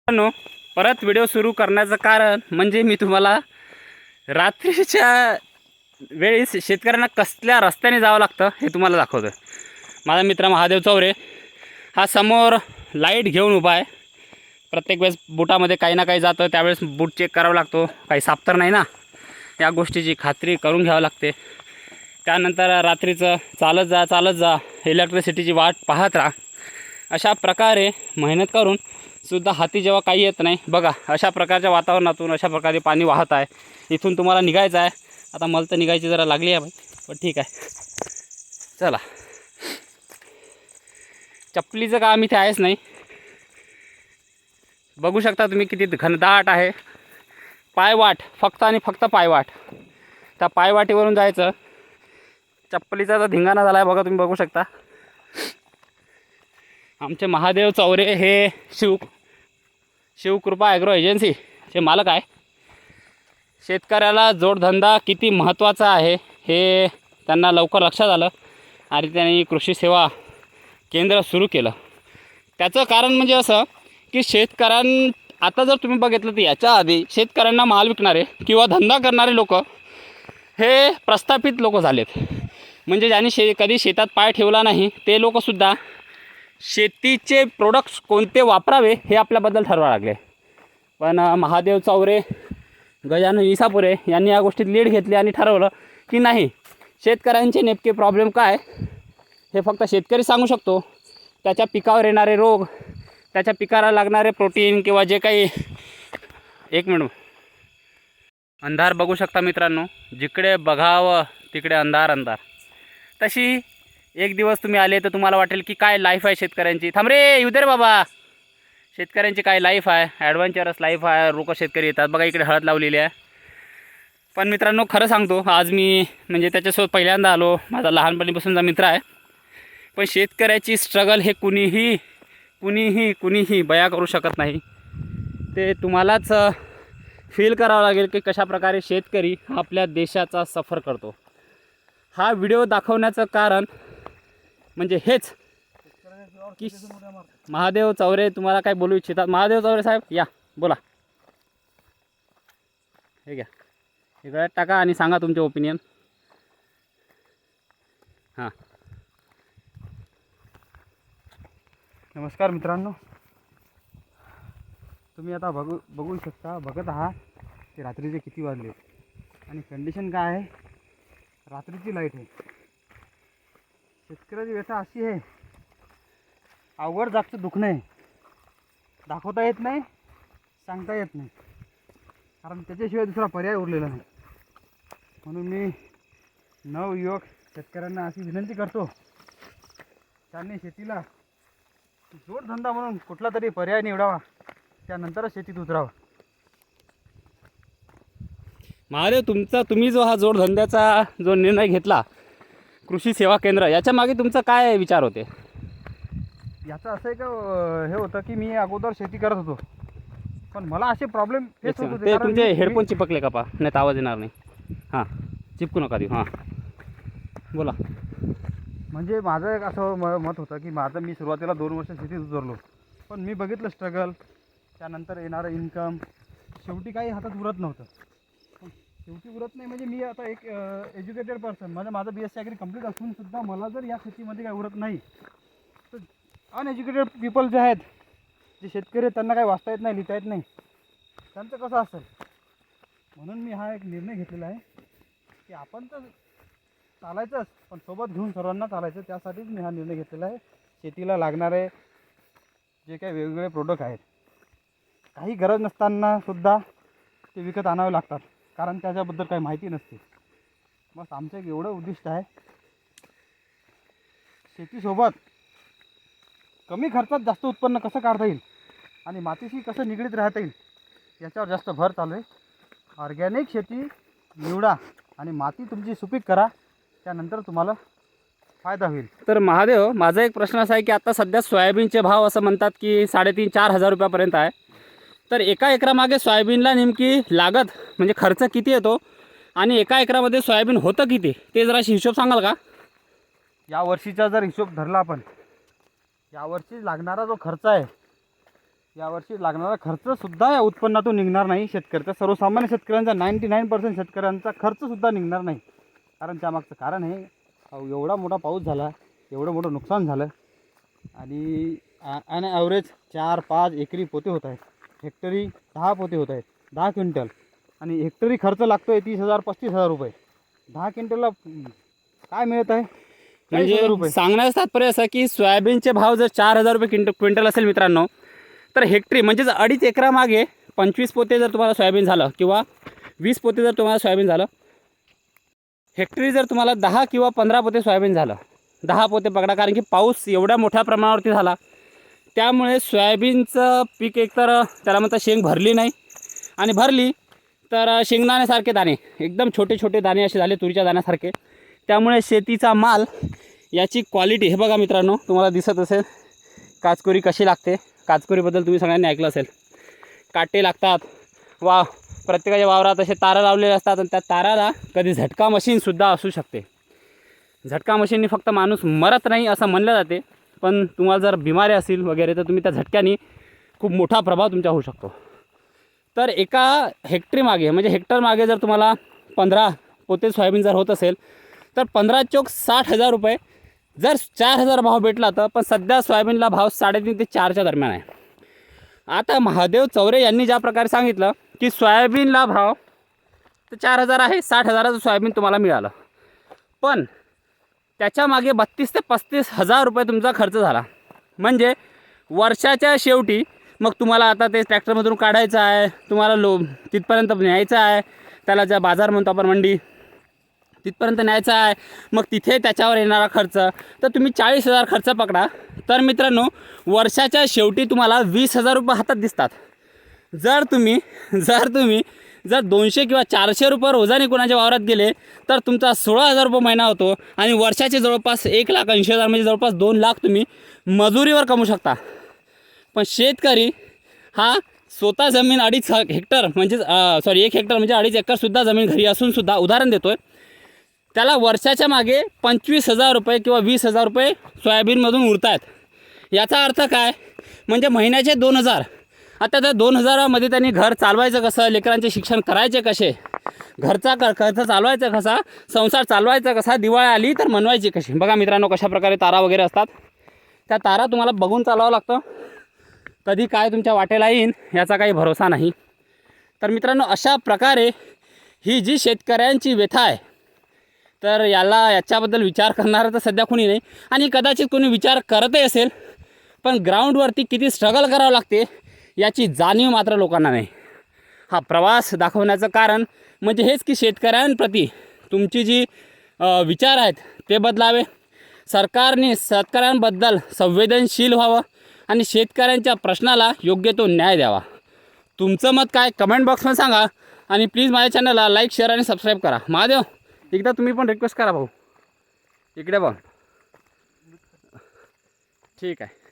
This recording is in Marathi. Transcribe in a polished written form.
मित्रांनो, परत व्हिडिओ सुरू करण्याचं कारण म्हणजे मी तुम्हाला रात्रीच्या वेळेस शेतकऱ्यांना कसल्या रस्त्याने जावं लागतं हे तुम्हाला दाखवतो. माझा मित्र महादेव चौरे हा समोर लाईट घेऊन उभा आहे. प्रत्येक वेळेस बुटामध्ये काही ना काही जातं, त्यावेळेस बूट चेक करावा लागतो, काही साफ तर नाही ना, या गोष्टीची खात्री करून घ्यावी लागते. त्यानंतर रात्रीचं चालत जा इलेक्ट्रिसिटीची वाट पाहत राहा. अशा प्रकारे मेहनत करून सुद्धा हाती जेव्हा काही येत नाही, बघा अशा प्रकारच्या वातावरणातून अशा प्रकारे पाणी वाहत आहे. इथून तुम्हाला निघायचं आहे. आता मला तर निघायची जरा लागली आहे पण ठीक आहे, चला. चप्पलीचं काम इथे आहेच नाही. बघू शकता तुम्ही किती घनदाट आहे. पायवाट, फक्त आणि फक्त पायवाट. त्या पायवाटीवरून जायचं. चप्पलीचा तर धिंगाणा झाला आहे बघा, तुम्ही बघू शकता. आमचे महादेव चौरे हे शिवकृपा ॲग्रो एजन्सीचे मालक आहे. शेतकऱ्याला जोडधंदा किती महत्त्वाचा आहे हे त्यांना लवकर लक्षात आलं आणि त्यांनी कृषी सेवा केंद्र सुरू केलं. त्याचं कारण म्हणजे असं की आता जर तुम्ही बघितलं तर याच्या आधी शेतकऱ्यांना माल विकणारे किंवा धंदा करणारे लोक हे प्रस्थापित लोक झालेत. म्हणजे ज्यांनी कधी शेतात पाय ठेवला नाही ते लोकसुद्धा शेतीचे प्रोडक्ट्स कोणते वापरावे हे आपल्याबद्दल ठरवावं लागले. पण महादेव चौरे, गजानन इसापुरे यांनी या गोष्टीत लीड घेतली आणि ठरवलं की नाही, शेतकऱ्यांचे नेमके प्रॉब्लेम काय हे फक्त शेतकरी सांगू शकतो. त्याच्या पिकावर येणारे रोग, त्याच्या पिकाला लागणारे प्रोटीन किंवा जे काही. एक मिनिट, अंधार बघू शकता मित्रांनो, जिकडे बघावं तिकडे अंधार. तशी एक दिवस तुम्ही आले तर तुम्हाला वाटेल की काय लाईफ आहे शेतकऱ्यांची. थांब रे, येऊ दे रे बाबा. शेतकऱ्यांची काय लाईफ आहे, ॲडव्हेंचरस लाईफ आहे. लोक शेतकरी येतात बघा, इकडे हळद लावलेली आहे. पण मित्रांनो, खरं सांगतो, आज मी म्हणजे त्याच्यासोबत पहिल्यांदा आलो. माझा लहानपणीपासूनचा मित्र आहे. पण शेतकऱ्याची स्ट्रगल हे कुणीही बया करू शकत नाही. ते तुम्हालाच फील करावं लागेल की कशाप्रकारे शेतकरी आपल्या देशाचा सफर करतो. हा व्हिडिओ दाखवण्याचं कारण म्हणजे हेच की महादेव चौरे तुम्हाला काय बोलू इच्छितात. महादेव चौरे साहेब, या बोला. हे घ्या, हे गळ्यात टाका आणि सांगा तुमचे ओपिनियन. हां, नमस्कार मित्रांनो, तुम्ही आता बघत आहात की रात्रीचे किती वाजले आणि कंडिशन काय आहे. रात्रीची लाईट आहे. शेतकऱ्याची व्यथा अशी आहे, अवघड जागचं दुखणं आहे. दाखवता येत नाही, सांगता येत नाही, कारण त्याच्याशिवाय दुसरा पर्याय उरलेला नाही. म्हणून मी नवयुवक शेतकऱ्यांना अशी विनंती करतो, त्यांनी शेतीला जोडधंदा म्हणून कुठला तरी पर्याय निवडावा, त्यानंतरच शेतीत उतरावं. महादेव, तुम्ही जो हा जोडधंद्याचा जो निर्णय घेतला, कृषी सेवा केंद्र, याच्या मागे तुमचा काय विचार होते? याचं असं एक हे होतं की मी अगोदर शेती करत होतो, पण मला असे प्रॉब्लेम फेस होत होते. ते तुमचे हेडफोन चिपकले का? नाही तर आवाज येणार नाही. हां, चिपकू नका देऊ. हां, बोला. म्हणजे माझं एक असं मत होतं की मी सुरुवातीला 2 वर्ष शेतीत उतरलो, पण मी बघितलं स्ट्रगल, त्यानंतर येणारं इन्कम, शेवटी काही हातात उरत नव्हतं. शेवटी उरत नाही म्हणजे मी आता एक एज्युकेटेड पर्सन, म्हणजे माझं BSc ॲग्री कंप्लीट असूनसुद्धा मला जर या शेतीमध्ये काही उरत नाही, तर अनएज्युकेटेड पीपल जे आहेत, जे शेतकरी आहेत, त्यांना काही वाचता येत नाही, लिहिता येत नाही, त्यांचं कसं असेल. म्हणून मी हा एक निर्णय घेतलेला आहे की आपण तर चालायचंच, पण सोबत घेऊन सर्वांना चालायचं. त्यासाठीच मी हा निर्णय घेतलेला आहे. शेतीला लागणारे जे काही वेगवेगळे प्रोडक्ट आहेत, काही गरज नसतानासुद्धा ते विकत आणावे लागतात, कारण त्याच्याबद्दल काही माहिती नसते. बस आमचं एक एवढं उद्दिष्ट आहे, शेतीसोबत कमी खर्चात जास्त उत्पन्न कसं काढता येईल आणि मातीशी कसं निगडीत राहता येईल याच्यावर जास्त भर चालू आहे. ऑर्गॅनिक शेती निवडा आणि माती तुमची सुपीक करा, त्यानंतर तुम्हाला फायदा होईल. तर महादेव, माझा एक प्रश्न असा आहे की आता सध्या सोयाबीनचे भाव असं म्हणतात की 3,500-4,000 हजार रुपयापर्यंत आहे. तर एका एकरामागे सोयाबीनला नेमकी लागत म्हणजे खर्च किती येतो आणि एका एकरामध्ये सोयाबीन होतं किती, ते जराशी हिशोब सांगाल का? या वर्षीचा जर हिशोब धरला आपण, यावर्षी लागणारा जो खर्च आहे यावर्षी लागणारा खर्चसुद्धा या उत्पन्नातून निघणार नाही शेतकऱ्याचा. सर्वसामान्य शेतकऱ्यांचा 99% शेतकऱ्यांचा खर्चसुद्धा निघणार नाही. कारण त्यामागचं कारण हे एवढा मोठा पाऊस झाला, एवढं मोठं नुकसान झालं आणि आणि ॲव्हरेज 4-5 एकरी पोते होत आहेत. हेक्टरी 10 पोते होत आहेत, 10 क्विंटल. आणि हेक्टरी खर्च लागतो आहे 30,000-35,000 रुपये. 10 क्विंटलला काय मिळत आहे? 40,000 रुपये. सांगण्याचं तात्पर्य असं की सोयाबीनचे भाव जर 4,000 रुपये क्विंटल असेल मित्रांनो, तर हेक्टरी म्हणजेच 2.5 एकरामागे 25 पोते जर तुम्हाला सोयाबीन झालं किंवा 20 पोते जर तुम्हाला सोयाबीन झालं, हेक्टरी जर तुम्हाला 10 किंवा 15 पोते सोयाबीन झालं, 10 पोते पकडा, कारण की पाऊस एवढ्या मोठ्या प्रमाणावरती झाला त्यामुळे सोयाबीनचं पीक एकतर त्याला म्हणतात शेंग भरली नाही, आणि भरली तर शेंगदाण्यासारखे दाणे, एकदम छोटे छोटे दाणे असे झाले तुरीच्या दाण्यासारखे. त्यामुळे शेतीचा माल याची क्वालिटी हे बघा मित्रांनो, तुम्हाला दिसत असेल काचकुरी कशी लागते. काचकुरीबद्दल तुम्ही सगळ्यांनी ऐकलं असेल. काटे लागतात, प्रत्येकाच्या वावरात असे तारा लावलेले असतात आणि त्या ताराला कधी झटका मशीनसुद्धा असू शकते. झटका मशीननी फक्त माणूस मरत नाही असं म्हणलं जाते, पण तुम्हाला जर बिमारी असेल वगैरे तर तुम्ही त्या झटक्याने खूप मोठा प्रभाव तुमच्या होऊ शकतो. तर एका हेक्टरी मागे म्हणजे हेक्टर मागे जर तुम्हाला 15 पोते सोयाबीन जर होत असेल तर 15 चोक 60,000 रुपये. जर 4,000 भाव भेटला तर, पण सध्या सोयाबीनला भाव 3.5 ते 4च्या दरम्यान आहे. आता महादेव चौरे यांनी ज्या प्रकारे सांगितलं की सोयाबीनला भाव तर 4,000 आहे, 60,000चं सोयाबीन तुम्हाला मिळालं, पण त्याच्यामागे 32,000 ते 35,000 रुपये तुमचा खर्च झाला. म्हणजे वर्षाच्या शेवटी मग तुम्हाला आता ते ट्रॅक्टरमधून काढायचं आहे, तुम्हाला तिथपर्यंत न्यायचं आहे, त्याला ज्या बाजार म्हणतो आपण मंडी, तिथपर्यंत न्यायचं आहे, मग तिथे त्याच्यावर येणारा खर्च, तर तुम्ही 40,000 खर्च पकडा. तर मित्रांनो वर्षाच्या शेवटी तुम्हाला 20,000 रुपये हातात दिसतात. जर तुम्ही 200 किंवा 400 रुपये रोजाने कोणाच्या वावरात गेले तर तुमचा 16,000 रुपये महिना होतो आणि वर्षाचे जवळपास 1,80,000 म्हणजे जवळपास 2 लाख तुम्ही मजुरीवर कमवू शकता. पण शेतकरी हा स्वतः जमीन 2.5 हेक्टर म्हणजे 1 हेक्टर म्हणजे 2.5 एकरसुद्धा जमीन घरी असूनसुद्धा, उदाहरण देतो आहे, त्याला वर्षाच्या मागे 25,000 रुपये किंवा 20,000 रुपये सोयाबीनमधून उरत आहेत. याचा अर्थ काय, म्हणजे महिन्याचे 2,000. आता त्या 2,000मध्ये त्यांनी घर चालवायचं कसं, लेकरांचे शिक्षण करायचे कसे, घरचा खर्च चालवायचा कसा, संसार चालवायचा कसा, दिवाळी आली तर मनवायची कशी. बघा मित्रांनो कशा प्रकारे तारा वगैरे असतात, त्या तारा तुम्हाला बघून चालवावं लागतं. कधी काय तुमच्या वाटेला येईन याचा काही भरोसा नाही. तर मित्रांनो अशा प्रकारे ही जी शेतकऱ्यांची व्यथा आहे, तर याच्याबद्दल विचार करणारं तर सध्या कोणी नाही, आणि कदाचित कोणी विचार करतही असेल पण ग्राउंडवरती किती स्ट्रगल करावं लागते याची जाणीव मात्र लोकांना नाही. हा प्रवास दाखवण्याचं कारण म्हणजे हेच की शेतकऱ्यांप्रती तुमची जी विचार आहेत ते बदलावे, सरकारने शेतकऱ्यांबद्दल संवेदनशील व्हावं आणि शेतकऱ्यांच्या प्रश्नाला योग्य तो न्याय द्यावा. तुमचं मत काय कमेंट बॉक्समध्ये सांगा, आणि प्लीज माझ्या चॅनलला लाईक, शेअर आणि सबस्क्राईब करा. महादेव एकदा तुम्ही पण रिक्वेस्ट करा भाऊ, इकडे बघ. ठीक आहे.